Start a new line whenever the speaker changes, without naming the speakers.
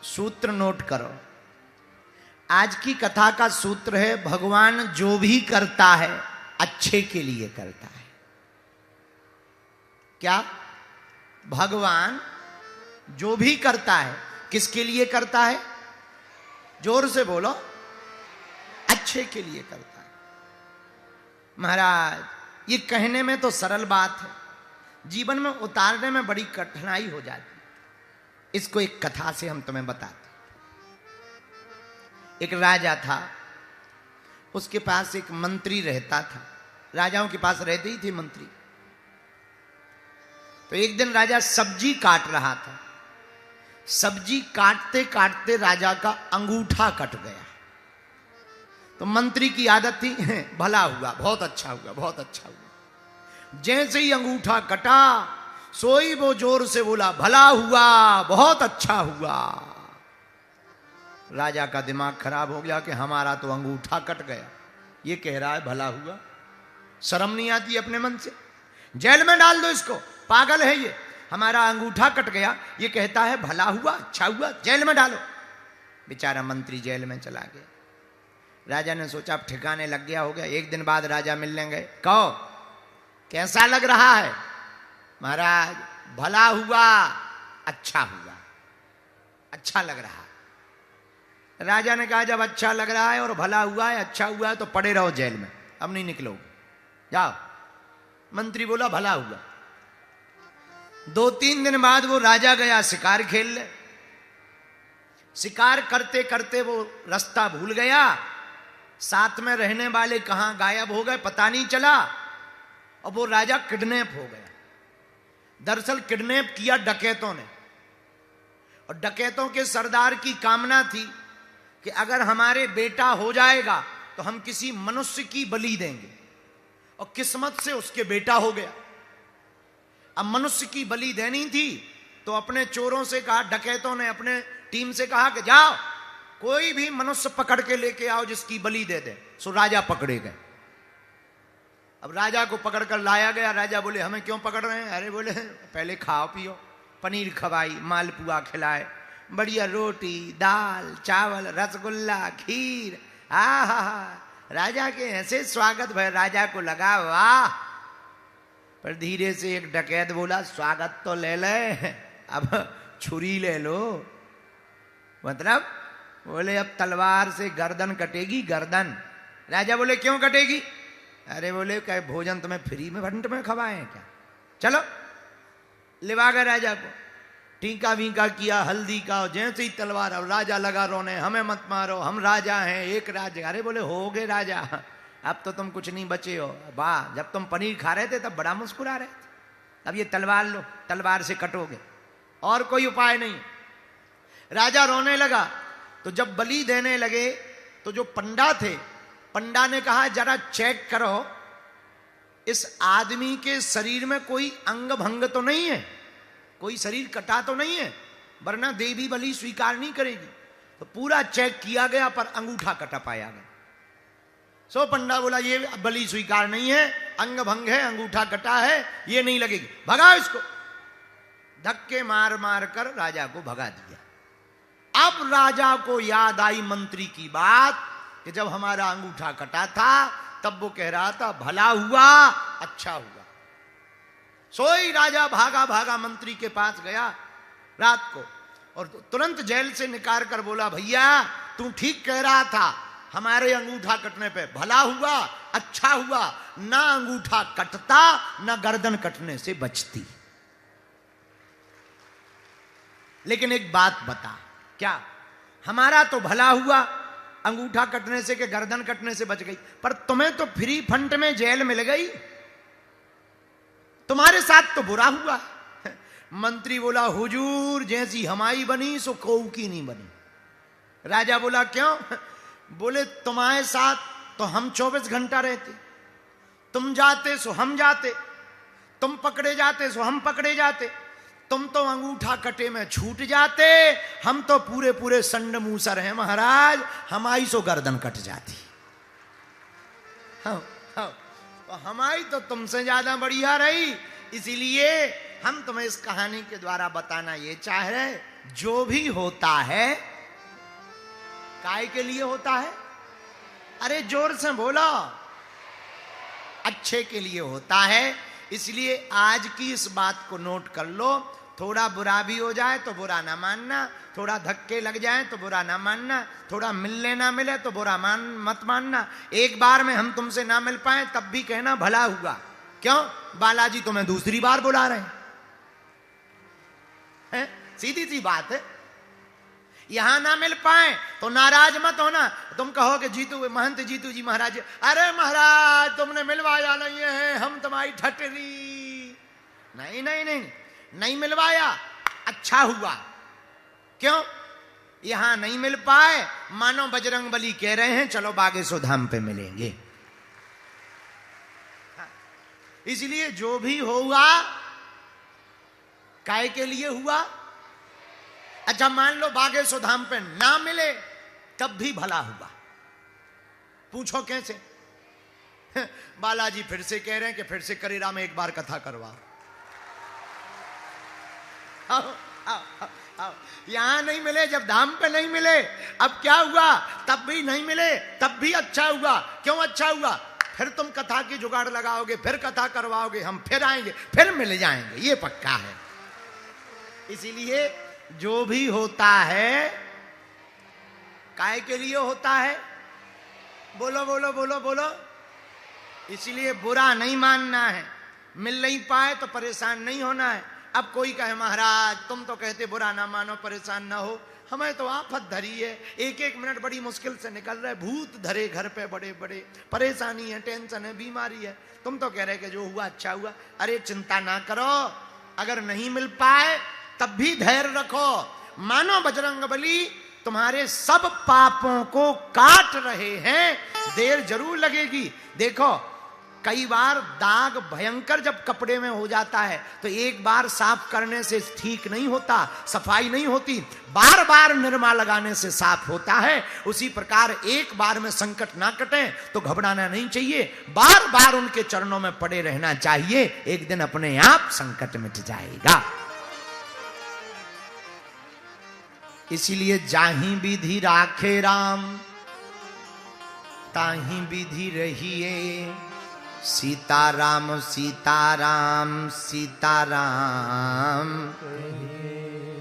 सूत्र नोट करो। आज की कथा का सूत्र है, भगवान जो भी करता है अच्छे के लिए करता है। क्या? भगवान जो भी करता है किसके लिए करता है? जोर से बोलो। अच्छे के लिए करता है। महाराज, ये कहने में तो सरल बात है, जीवन में उतारने में बड़ी कठिनाई हो जाती है। इसको एक कथा से हम तुम्हें बताते। एक राजा था, उसके पास एक मंत्री रहता था। राजाओं के पास रहते ही थे मंत्री। तो एक दिन राजा सब्जी काट रहा था। सब्जी काटते काटते राजा का अंगूठा कट गया। तो मंत्री की आदत थी, भला हुआ, बहुत अच्छा हुआ, बहुत अच्छा हुआ। जैसे ही अंगूठा कटा, सोई वो जोर से बोला, भला हुआ, बहुत अच्छा हुआ। राजा का दिमाग खराब हो गया कि हमारा तो अंगूठा कट गया, ये कह रहा है भला हुआ। शर्म नहीं आती अपने मन से? जेल में डाल दो इसको, पागल है ये। हमारा अंगूठा कट गया, ये कहता है भला हुआ, अच्छा हुआ, जेल में डालो। बेचारा मंत्री जेल में चला गया। राजा ने सोचा अब ठिकाने लग गया हो गया। एक दिन बाद राजा मिलने गए। कहो कैसा लग रहा है? महाराज भला हुआ, अच्छा हुआ, अच्छा लग रहा है। राजा ने कहा जब अच्छा लग रहा है और भला हुआ है, अच्छा हुआ है, तो पड़े रहो जेल में, अब नहीं निकलोगे, जाओ। मंत्री बोला भला हुआ। 2-3 दिन बाद वो राजा गया शिकार खेलने। शिकार करते करते वो रास्ता भूल गया। साथ में रहने वाले कहां गायब हो गए पता नहीं चला। और वो राजा किडनैप हो गया। दरअसल किडनैप किया डकैतों ने। और डकैतों के सरदार की कामना थी कि अगर हमारे बेटा हो जाएगा तो हम किसी मनुष्य की बलि देंगे। और किस्मत से उसके बेटा हो गया। अब मनुष्य की बलि देनी थी तो अपने चोरों से कहा, डकैतों ने अपने टीम से कहा कि जाओ कोई भी मनुष्य पकड़ के लेके आओ जिसकी बलि दे दे। सो राजा पकड़े गए। अब राजा को पकड़ कर लाया गया। राजा बोले हमें क्यों पकड़ रहे हैं? अरे बोले पहले खाओ पियो। पनीर खवाई, मालपुआ खिलाए, बढ़िया रोटी, दाल, चावल, रसगुल्ला, खीर। हा। राजा के ऐसे स्वागत भय, राजा को लगा वाह। पर धीरे से एक डकैत बोला, स्वागत तो ले ले, अब छुरी ले लो। मतलब बोले अब तलवार से गर्दन कटेगी, गर्दन। राजा बोले क्यों कटेगी? अरे बोले क्या भोजन तुम्हें फ्री में भंट में खवाए हैं क्या? चलो लिवा गए राजा को। टीका वीका किया, हल्दी का, जैसे ही तलवार। अब राजा लगा रोने, हमें मत मारो, हम राजा हैं, एक राजा। अरे बोले हो गए राजा, अब तो तुम कुछ नहीं बचे हो। वाह, जब तुम पनीर खा रहे थे तब बड़ा मुस्कुरा रहे थे, अब ये तलवार लो, तलवार से कटोगे, और कोई उपाय नहीं। राजा रोने लगा। तो जब बलि देने लगे तो जो पंडा थे, पंडा ने कहा जरा चेक करो इस आदमी के शरीर में कोई अंग भंग तो नहीं है, कोई शरीर कटा तो नहीं है, वरना देवी बलि स्वीकार नहीं करेगी। तो पूरा चेक किया गया पर अंगूठा कटा पाया गया। सो पंडा बोला ये बलि स्वीकार नहीं है, अंग भंग है, अंगूठा कटा है, ये नहीं लगेगी, भगाओ इसको। धक्के मार मार कर राजा को भगा दिया। अब राजा को याद आई मंत्री की बात कि जब हमारा अंगूठा कटा था तब वो कह रहा था भला हुआ, अच्छा हुआ। सोई राजा भागा भागा मंत्री के पास गया रात को और तुरंत जेल से निकाल कर बोला, भैया तू ठीक कह रहा था, हमारे अंगूठा कटने पे भला हुआ, अच्छा हुआ। ना अंगूठा कटता, ना गर्दन कटने से बचती। लेकिन एक बात बता, क्या हमारा तो भला हुआ, अंगूठा कटने से कि गर्दन कटने से बच गई, पर तुम्हें तो फ्री फंड में जेल मिल गई, तुम्हारे साथ तो बुरा हुआ। मंत्री बोला हुजूर जैसी हमारी बनी सो कऊ की नहीं बनी। राजा बोला क्यों? बोले तुम्हारे साथ तो हम 24 घंटा रहते, तुम जाते सो हम जाते, तुम पकड़े जाते सो हम पकड़े जाते, तुम तो अंगूठा कटे में छूट जाते, हम तो पूरे पूरे संड मूसर हैं महाराज, हमारी सो गर्दन कट जाती। हाँ, तो हमारी तो तुमसे ज्यादा बढ़िया रही, इसीलिए हम तुम्हें इस कहानी के द्वारा बताना ये चाह रहे, जो भी होता है काय के लिए होता है? अरे जोर से बोलो। अच्छे के लिए होता है। इसलिए आज की इस बात को नोट कर लो। थोड़ा बुरा भी हो जाए तो बुरा ना मानना, थोड़ा धक्के लग जाए तो बुरा ना मानना, थोड़ा मिलने ना मिले तो बुरा मत मानना। एक बार में हम तुमसे ना मिल पाए तब भी कहना भला हुआ। क्यों? बालाजी तुम्हें दूसरी बार बुला रहे हैं। सीधी सी बात है। यहां ना मिल पाए तो नाराज मत होना। तुम कहो कि जीतू महंत जीतू जी महाराज, अरे महाराज तुमने मिलवाया नहीं है, हम तुम्हारी ठटरी। नहीं नहीं नहीं, नहीं मिलवाया, अच्छा हुआ। क्यों? यहां नहीं मिल पाए, मानो बजरंग बली कह रहे हैं चलो बागेश्वर धाम पे मिलेंगे। इसलिए जो भी हुआ काय के लिए हुआ। अच्छा मान लो बागेश्वर धाम पे ना मिले तब भी भला हुआ। पूछो कैसे? बालाजी फिर से कह रहे हैं कि फिर से करेरा में एक बार कथा करवा। आओ, आओ, आओ। यहां नहीं मिले, जब धाम पे नहीं मिले, अब क्या हुआ? तब भी नहीं मिले, तब भी अच्छा हुआ। क्यों अच्छा हुआ? फिर तुम कथा की जुगाड़ लगाओगे, फिर कथा करवाओगे, हम फिर आएंगे, फिर मिल जाएंगे, ये पक्का है। इसीलिए जो भी होता है काय के लिए होता है। बोलो बोलो बोलो बोलो। इसलिए बुरा नहीं मानना है। मिल नहीं पाए तो परेशान नहीं होना है। अब कोई कहे महाराज तुम तो कहते बुरा ना मानो, परेशान ना हो, हमें तो आफत धरी है, एक एक मिनट बड़ी मुश्किल से निकल रहे, भूत धरे घर पे बड़े बड़े, परेशानी है, टेंशन है, बीमारी है। तुम तो कह रहे कि जो हुआ अच्छा हुआ। अरे चिंता ना करो, अगर नहीं मिल पाए तब भी धैर्य रखो। मानो बजरंग बली तुम्हारे सब पापों को काट रहे हैं, देर जरूर लगेगी। देखो कई बार दाग भयंकर जब कपड़े में हो जाता है तो एक बार साफ करने से ठीक नहीं होता, सफाई नहीं होती, बार बार निरमा लगाने से साफ होता है। उसी प्रकार एक बार में संकट ना कटे तो घबराना नहीं चाहिए, बार बार उनके चरणों में पड़े रहना चाहिए। एक दिन अपने आप संकट मिट जाएगा। इसीलिए जाहि विधि राखे राम, ताहि विधि रहिए। सीताराम सीताराम सीताराम